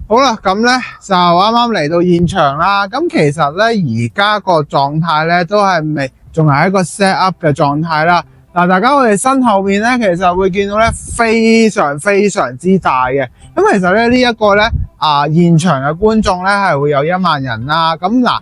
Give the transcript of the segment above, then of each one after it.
好啦，咁咧就啱啱嚟到現場啦。咁其實咧而家個狀態咧都係仲係一個 set up 嘅狀態啦。嗱，大家我哋身後面咧，其實會見到咧非常之大嘅。咁其實咧呢一個咧現場嘅觀眾咧係會有1萬人啦。咁嗱，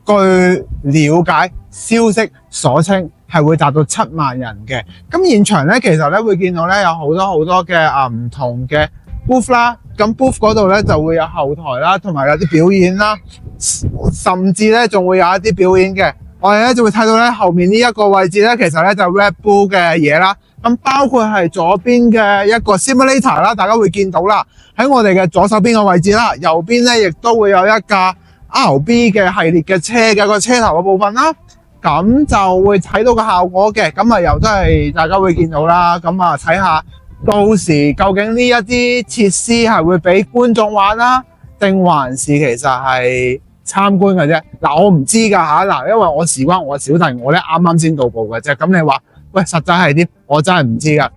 據了解消息所稱係會達到7萬人嘅。咁現場咧其實咧會見到咧有好多嘅唔同嘅 booth 啦。咁 booth 嗰度咧就會有後台啦，同埋有啲表演啦，甚至咧仲會有一啲表演嘅。我哋咧就會睇到咧後面呢一個位置咧，其實咧就 Red Bull 嘅嘢啦。咁包括係左邊嘅一個 simulator 啦，大家會見到啦。喺我哋嘅左手邊嘅位置啦，右邊咧亦都會有一架 RB 嘅系列嘅車嘅個車頭嘅部分啦。咁就會睇到個效果嘅。咁啊又真係大家會見到啦。咁啊睇下。到時究竟呢一啲設施係會俾觀眾玩啦，定還是其實係參觀嘅啫？嗱，我唔知㗎吓，嗱，因為我事關我小弟，我咧啱啱先到埗嘅啫。咁你話喂，實際係點？我真係唔知㗎。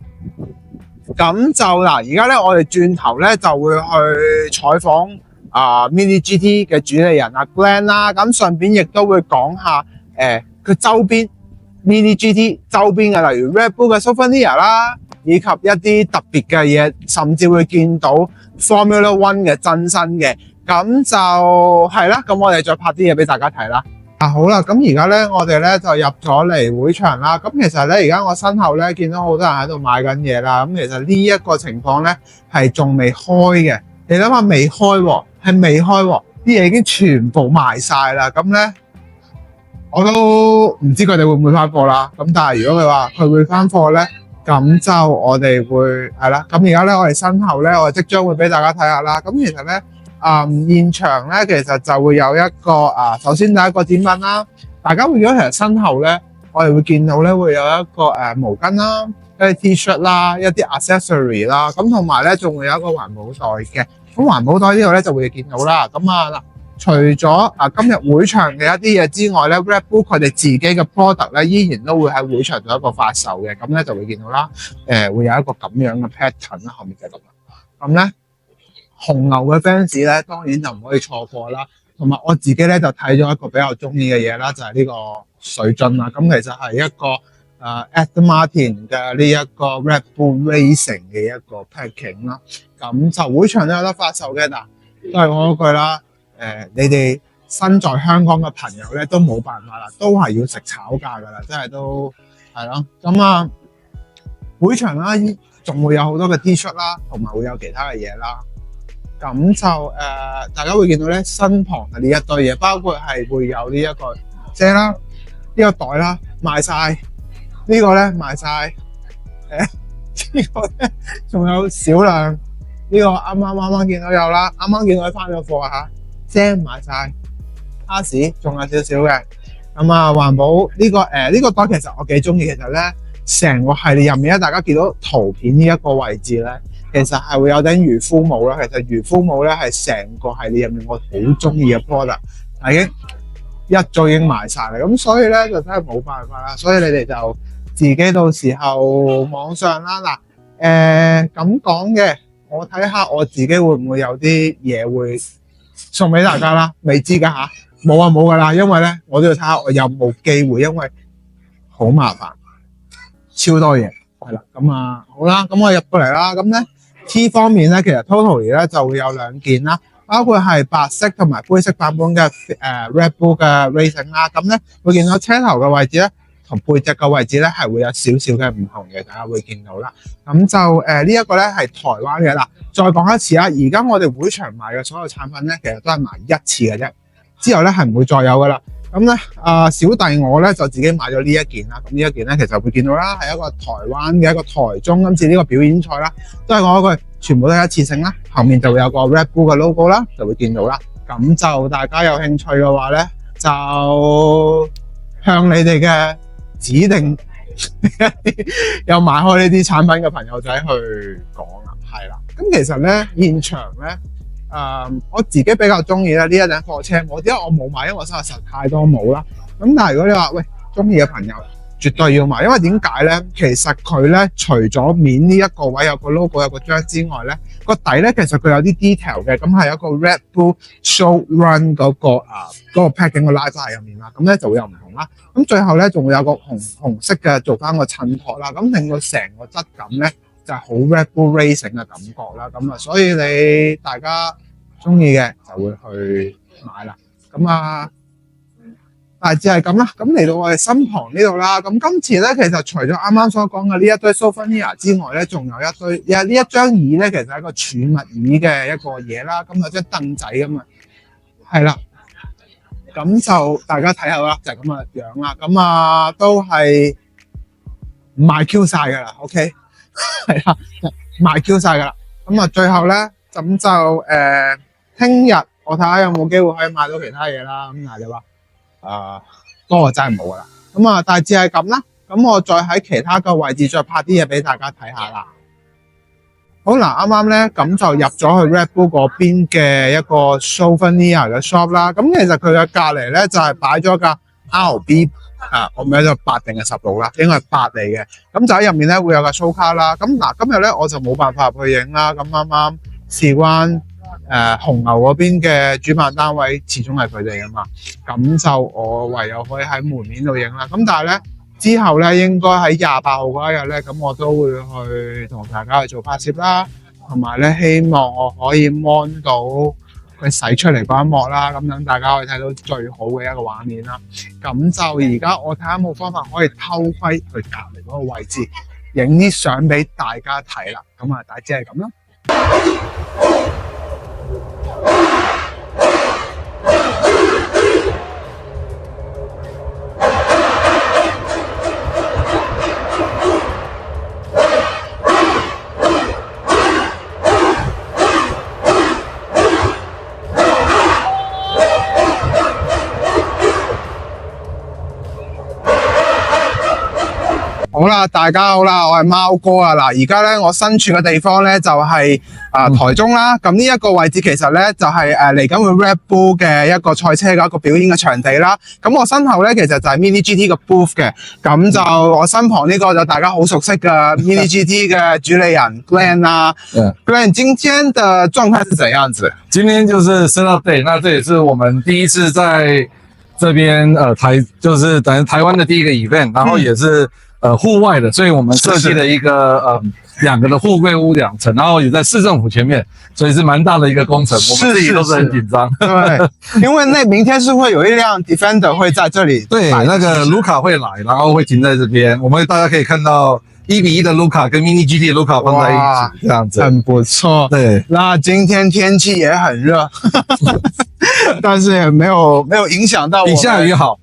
咁就嗱，而家咧我哋轉頭咧就會去採訪Mini GT 嘅主理人Glenn 啦。咁順便亦都會講下佢周邊 Mini GT 周邊嘅，例如 Red Bull 嘅 Souvenir 啦。以及一啲特別嘅嘢，甚至會見到 Formula One 嘅真身嘅，咁就係啦。咁我哋再拍啲嘢俾大家睇啦。好啦，咁而家咧我哋咧就入咗嚟會場啦。咁其實咧而家我身後咧見到好多人喺度買緊嘢啦。咁其實呢一個情況咧係仲未開嘅。你諗下未開喎，係未開喎，啲嘢已經全部賣晒啦。咁咧我都唔知佢哋會唔會翻貨啦。咁但係如果佢話佢會翻貨咧，咁就我哋會係啦，咁而家咧我哋身後咧，我即將會俾大家睇下啦。咁其實咧，現場咧其實就會有一個首先第一個展品啦。大家會見到其實身後咧，我哋會見到咧會有一個毛巾啦、一啲 T-shirt 啦、一啲 accessory 啦，咁同埋咧仲會有一個環保袋嘅。咁環保袋呢度咧就會見到啦。咁嗱。除咗今日會場嘅一啲嘢之外咧 ，Red Bull 佢哋自己嘅 product 咧依然都會喺會場做一個發售嘅，咁咧就會見到啦。會有一個咁樣嘅 pattern 啦，後面就係咁啦。咁咧紅牛嘅 fans 咧當然就唔可以錯過啦。同埋我自己咧就睇咗一個比較中意嘅嘢啦，就係呢個水樽啦。咁其實係一個Aston Martin 嘅呢一個 Red Bull Racing 嘅一個 packing 啦。咁就會場都有得發售嘅，嗱都係我嗰句啦。你哋身在香港嘅朋友咧，都冇辦法啦，都係要食炒價噶啦，真係都係咯。咁會場啦，仲會有好多嘅 T-shirt 啦，同埋會有其他嘅嘢啦。咁就大家會見到咧，身旁嘅呢一堆嘢，包括係會有呢一個遮啦，呢個袋啦，賣晒。呢個咧賣晒。呢個咧仲有少量。呢個啱啱見到有啦，啱啱見到佢翻咗貨嚇。遮買晒，哈士仲有少少嘅。咁環保呢個袋其實我幾中意。其實咧成個系列入面咧，大家見到圖片呢一個位置咧，其實係會有頂漁夫帽啦。其實漁夫帽咧係成個系列入面我好中意嘅 product， 已經一早已經賣晒啦。咁所以咧就真係冇辦法啦。所以你哋就自己到時候網上啦。嗱，咁講嘅，我睇下我自己會唔會有啲嘢會送俾大家啦，未知噶吓，冇噶啦，因為咧我都要睇下我有冇機會，因為好麻煩，超多嘢，係啦，咁好啦，咁我入過嚟啦，咁咧 T 方面咧，其實 totally 咧就會有2件啦，包括係白色同埋灰色版本嘅Red Bull 嘅 Racing 啦，咁咧會見到車頭嘅位置咧同背脊嘅位置咧係會有少少嘅唔同嘅，大家會見到啦，咁就呢一個咧係台灣嘅啦。再講一次啊，而家我哋會場賣嘅所有產品咧，其實都係賣一次嘅啫，之後咧係唔會再有噶啦。咁咧小弟我咧就自己買咗呢一件啦。咁呢一件咧其實會見到啦，係一個台灣嘅一個台中今次呢個表演賽啦，都係我嗰句，全部都係一次性啦。後面就會有個 Red Bull 嘅 logo 啦，就會見到啦。咁就大家有興趣嘅話咧，就向你哋嘅指定有買開呢啲產品嘅朋友仔去講啦，係啦。咁其實咧現場咧，我自己比較中意咧呢一輛貨車帽。點解我冇買？因為我手上實太多帽啦。咁但係如果你話喂中意嘅朋友，絕對要買，因為點解咧？其實佢咧除咗面呢一個位有個 logo 有個章之外咧，個底咧其實佢有啲 detail 嘅，咁係有一個 Red Bull Show Run 嗰個 packaging 嘅拉花喺入面啦，咁咧就會有唔同啦。咁最後咧仲會有個紅色嘅做翻個襯托啦，咁令到成個質感咧就係好 Red Bull Racing 嘅感覺啦。咁啊，所以你大家中意嘅就會去買啦。咁啊〜大致係咁啦，咁嚟到我哋身旁呢度啦，咁今次咧其實除咗啱啱所講嘅呢一堆 souvenir 之外咧，仲有一堆，呢一張椅咧其實係一個儲物椅嘅一個嘢啦，咁有張凳仔咁啊，係啦，咁就大家睇下啦，就係咁嘅樣啦，咁啊都係賣 Q 晒㗎啦 ，OK， 係啦，賣 Q 晒㗎啦，咁啊最後咧咁就聽日我睇下有冇機會可以買到其他嘢啦，咁你話？嗰個真係冇噶啦，咁啊大致係咁啦，咁我再喺其他嘅位置再拍啲嘢俾大家睇下啦。好嗱，啱啱咧咁就入咗去 Red Bull 嗰邊嘅一個 souvenir 嘅 shop 啦，咁其實佢嘅隔離咧就係擺咗架 RB 我唔記得咗8定係16啦，應該係8嚟嘅，咁就喺入面咧會有個 show 卡啦。咁嗱，今日咧我就冇辦法入去影啦，咁啱啱事關紅牛嗰邊嘅主辦單位始終係佢哋啊嘛，咁就我唯有可以喺門面度影啦。咁但係咧之後咧應該喺28號嗰一日咧，咁我都會去同大家去做拍攝啦，同埋咧希望我可以 mon 到佢洗出嚟嗰一幕啦，咁等大家可以睇到最好嘅一個畫面啦。咁就而家我睇下有冇方法可以偷窺去隔離嗰個位置，影啲相俾大家睇啦。咁啊，大致係咁啦。好啦，大家好啦，我係貓哥啊！嗱，而家咧我身處嘅地方咧就係台中啦。咁呢一個位置其實咧就係嚟緊會 Red Bull 嘅一個賽車嘅一個表演嘅場地啦。咁我身後咧其實就係 Mini GT 嘅 booth 嘅。咁就我身旁呢個就大家好熟悉嘅 Mini GT 嘅主理人 Glenn 啦。Glenn 今天的狀態是怎樣子？今天就是 Setup Day， 那這也是我們第一次在這邊就是等於台灣的第一個 event， 然後也是戶外的，所以我們設計了一個兩個的貨櫃屋2層，然後也在市政府前面，所以是蠻大的一個工程，我們自己都是很緊張。對，因為明天是會有一輛 Defender 會在這裡，對，那個盧卡會來，然後會停在這邊，我們大家可以看到1:1的盧卡跟 Mini GT 的盧卡放在一起，這樣子很不錯。對，那今天天氣也很熱，但是也沒有影響到我們，比下雨好。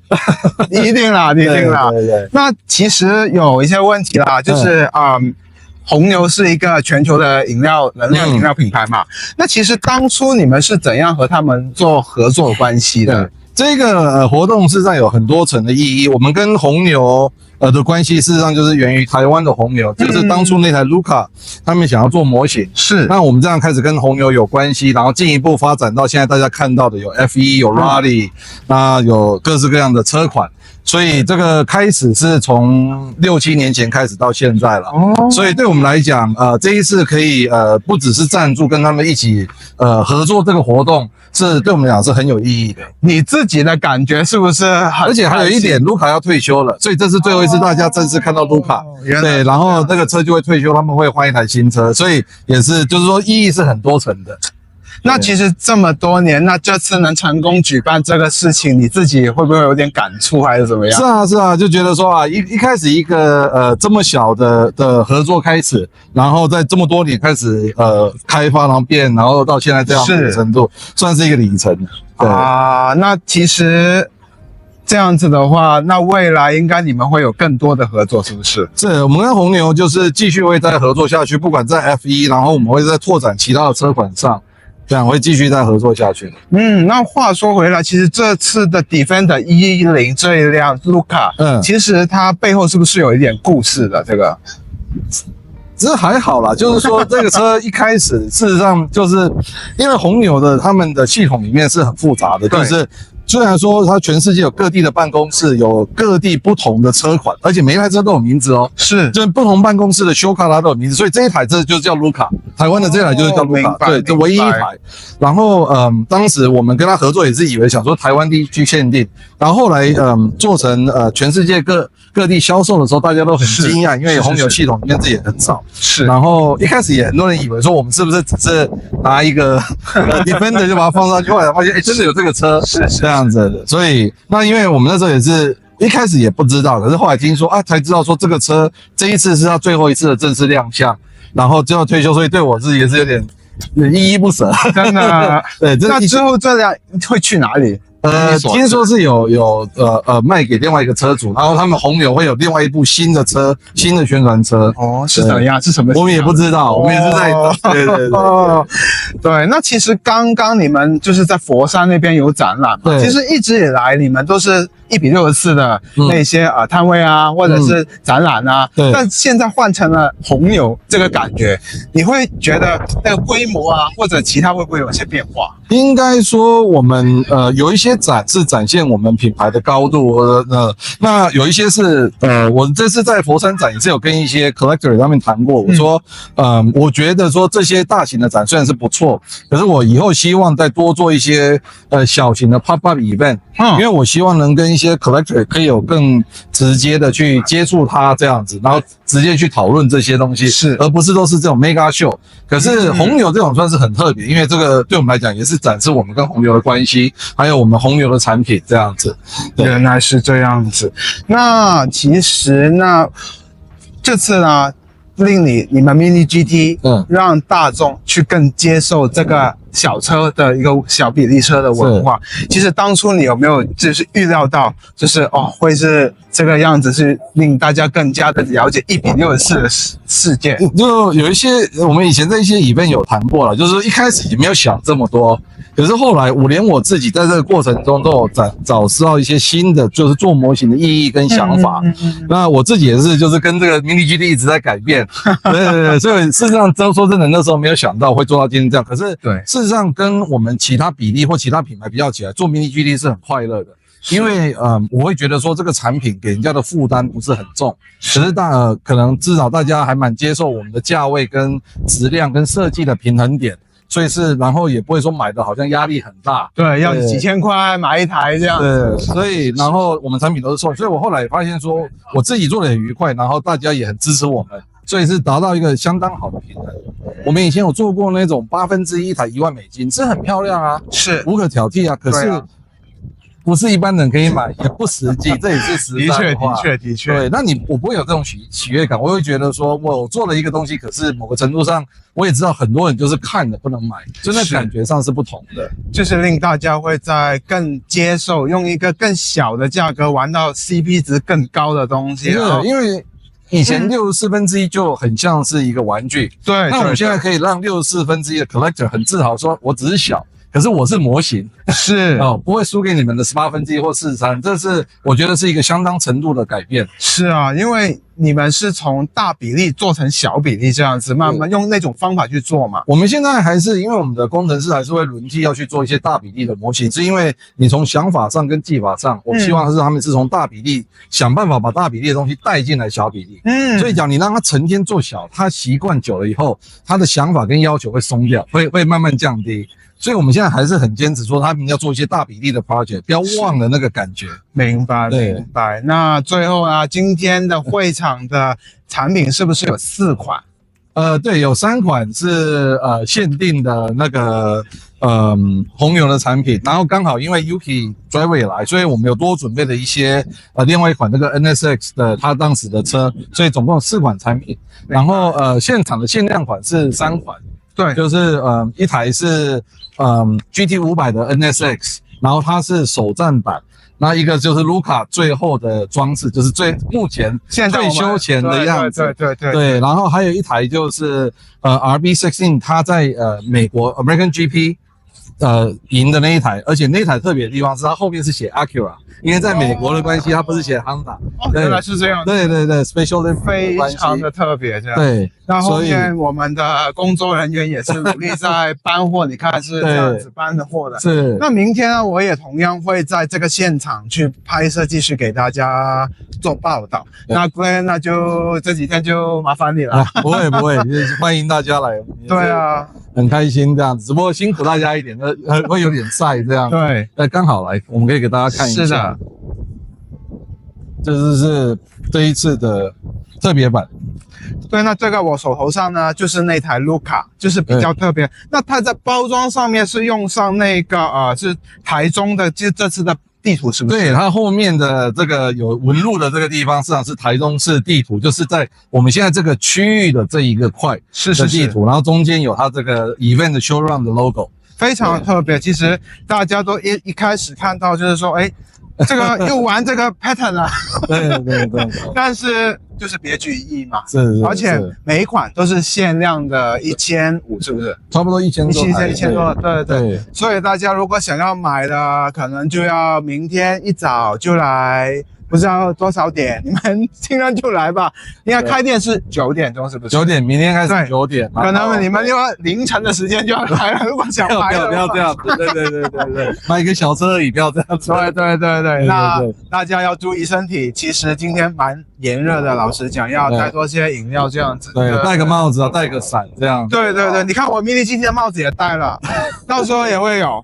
一定啦，一定啦。對對對。那其實有一些問題啦，就是紅牛是一個全球的能量飲料品牌嘛。那其實當初你們是怎樣和他們做合作關係的？這個活動事實上有很多層的意義。我們跟紅牛的關係事實上就是源於台灣的紅牛，就是當初那台 Luca 他們想要做模型，是。那我們這樣開始跟紅牛有關係，然後進一步發展到現在大家看到的有 F1 有 Rally，那有各式各樣的車款。所以這個開始是從6、7年前開始到現在了。所以對我們來講，這一次可以不只是贊助，跟他們一起合作這個活動，是對我們來講是很有意義的。你自己的感覺是不是很？而且還有一點，盧卡要退休了，所以這是最後一次大家正式看到盧卡。對，然後那個車就會退休，他們會換一台新車，所以也是就是說意義是很多層的。那其實這麼多年，那這次能成功舉辦這個事情，你自己會不會有點感觸，還是怎麼樣？是啊，就覺得說一開始一個這麼小的合作開始，然後在這麼多年開始開發，然後變，然後到現在這樣的程度，算是一個里程。對啊，那其實這樣子的話，那未來應該你們會有更多的合作，是不是？是，我們跟紅牛就是繼續會再合作下去，不管在 F1，然後我們會再拓展其他的車款上。這樣會繼續再合作下去。那話說回來，其實這次的 Defender 110這一輛 Luca，其實它背後是不是有一點故事的？這個其實還好啦，就是說這個車一開始事實上就是因為紅牛的他們的系統裡面是很複雜的，就是虽然说它全世界有各地的办公室，有各地不同的车款，而且每一台车都有名字哦，是，就是不同办公室的修卡它都有名字，所以这一台车就叫卢卡，台湾的这台就是叫卢卡，对，这唯一一台。然后当时我们跟他合作也是以为想说台湾地区限定，然后后来做成全世界各地销售的时候，大家都很惊讶，因为红牛系统里面这也很少。是，然后一开始也很多人以为说我们是不是只是拿一个Defender 就把它放上去，后来发现真的有这个车，是这样子的。所以那因为我们那时候也是一开始也不知道，可是后来听说才知道说这个车这一次是他最后一次的正式亮相，然后最后退休，所以对我自己也是有点依依不舍，真的。对，那之后这辆会去哪里？听说是有卖给另外一个车主，然后他们红牛会有另外一部新的车，新的宣传车。哦，是怎样？是什么？我们也不知道，我们也是在对对对。对，那其实刚刚你们就是在佛山那边有展览嘛，其实一直以来你们都是1:64的那些摊位啊，或者是展览啊，但现在换成了红牛这个感觉，你会觉得那个规模啊，或者其他会不会有些变化？应该说我们有一些展是展现我们品牌的高度，那有一些是我这次在佛山展也是有跟一些 collector 他们谈过，我说我觉得说这些大型的展虽然是不错，可是我以后希望再多做一些小型的 pop up event，因为我希望能跟一些 collector 可以有更直接的去接触它这样子，然后直接去讨论这些东西，是而不是都是这种 mega show。可是红牛这种算是很特别，因为这个对我们来讲也是展示我们跟红牛的关系，还有我们红牛的产品这样子。原来是这样子。那其实这次呢，令你们 Mini GT 让大众去更接受这个小车的一个小比例车的文化。其实当初你有没有就是预料到，就是会是这个样子，是令大家更加的了解1:64的世界？就有一些我们以前在一些 event 有谈过了，就是一开始也没有想这么多，可是后来连我自己在这个过程中都有找到一些新的，就是做模型的意义跟想法。那我自己也是，就是跟这个 Mini GT 一直在改变。对，所以事实上说真的，那时候没有想到会做到今天这样。可是事实上跟我们其他比例或其他品牌比较起来，做 Mini GT 是很快乐的。因为我会觉得说这个产品给人家的负担不是很重，可是可能至少大家还蛮接受我们的价位跟质量跟设计的平衡点，所以然后也不会说买的好像压力很大，对，要几千块买一台这样。对，所以然后我们产品都是送，所以我后来发现说我自己做的很愉快，然后大家也很支持我们，所以是达到一个相当好的平衡。我们以前有做过那种1/8台$10,000，是很漂亮啊，是无可挑剔啊，可是不是一般人可以买，也不实际，这也是实在话。的确。对，那我不会有这种喜悦感，我会觉得说，我做了一个东西，可是某个程度上，我也知道很多人就是看了不能买，就那感觉上是不同的。就是令大家会在更接受，用一个更小的价格玩到 CP 值更高的东西。因为以前1/64就很像是一个玩具，对。那我们现在可以让1/64的 collector 很自豪说，我只是小。可是我是模型，是不会输给你们的1/8或43，这是我觉得是一个相当程度的改变。是啊，因为你们是从大比例做成小比例这样子，慢慢用那种方法去做嘛。我们现在还是因为我们的工程师还是会轮替要去做一些大比例的模型，是因为你从想法上跟技法上，我希望他们是从大比例想办法把大比例的东西带进来小比例。所以讲你让他成天做小，他习惯久了以后，他的想法跟要求会松掉，会慢慢降低。所以我们现在还是很坚持说他们要做一些大比例的 project， 不要忘了那个感觉。明白。那最后啊，今天的会场的产品是不是有4款？对，有3款是限定的那个红牛的产品，然后刚好因为 Yuki Driver 也来，所以我们有多准备了一些另外一款那个 NSX 的他当时的车，所以总共有4款产品。然后现场的限量款是3款。对，就是一台是GT500的 NSX， 然后它是首站版，那一个就是卢卡最后的装置，就是目前退休前的样子。对，然后还有一台就是RB16， 它在美国 American GP赢的那一台，而且那一台特别的地方是它后面是写 Acura。因为在美国的关系，它不是写 Honda。哦，原来是这样，对对对 ，Special Olympics 非关系常的特别这样。对，那后所以面我们的工作人员也是努力在搬货，你看是这样子搬的货的。是。那明天呢，我也同样会在这个现场去拍摄，继续给大家做报道。那 Glenn， 那就这几天就麻烦你了。不会不会，就是欢迎大家来。对啊，很开心这样子，只不过辛苦大家一点，会有点晒这样。对，刚好来，我们可以给大家看一下。是的，这是这一次的特别版。对，那这个我手头上呢，就是那台 Luca， 就是比较特别。那它在包装上面是用上那个是台中的，就这次的地图是不是？对，它后面的这个有纹路的这个地方，实际上是台中市地图，就是在我们现在这个区域的这一个块的地图，然后中间有它这个 Event Showroom 的 logo， 非常特别。其实大家都一开始看到就是说，哎，这个又玩这个 pattern 了，对对对，但是就是别具意义嘛，是，而且每一款都是限量的1500，是不是？差不多1000多，1000多，对对。所以大家如果想要买的，可能就要明天一早就来。不知道多少点，你们尽量就来吧。应该开店是9点钟，是不是？9点，明天开始9点。可能你们就要凌晨的时间就要来了。如果想买的话，不要这样子，对，买一个小车而已，不要这样子。对，那大家要注意身体。其实今天蛮炎热的，老实讲，要带多些饮料这样子。对，戴个帽子啊，带个伞这样。对，你看我mini今天帽子也戴了，到时候也会有。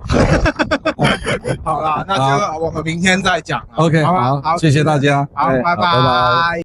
好啦，那就我们明天再讲。OK， 好，谢谢大家。好，拜拜。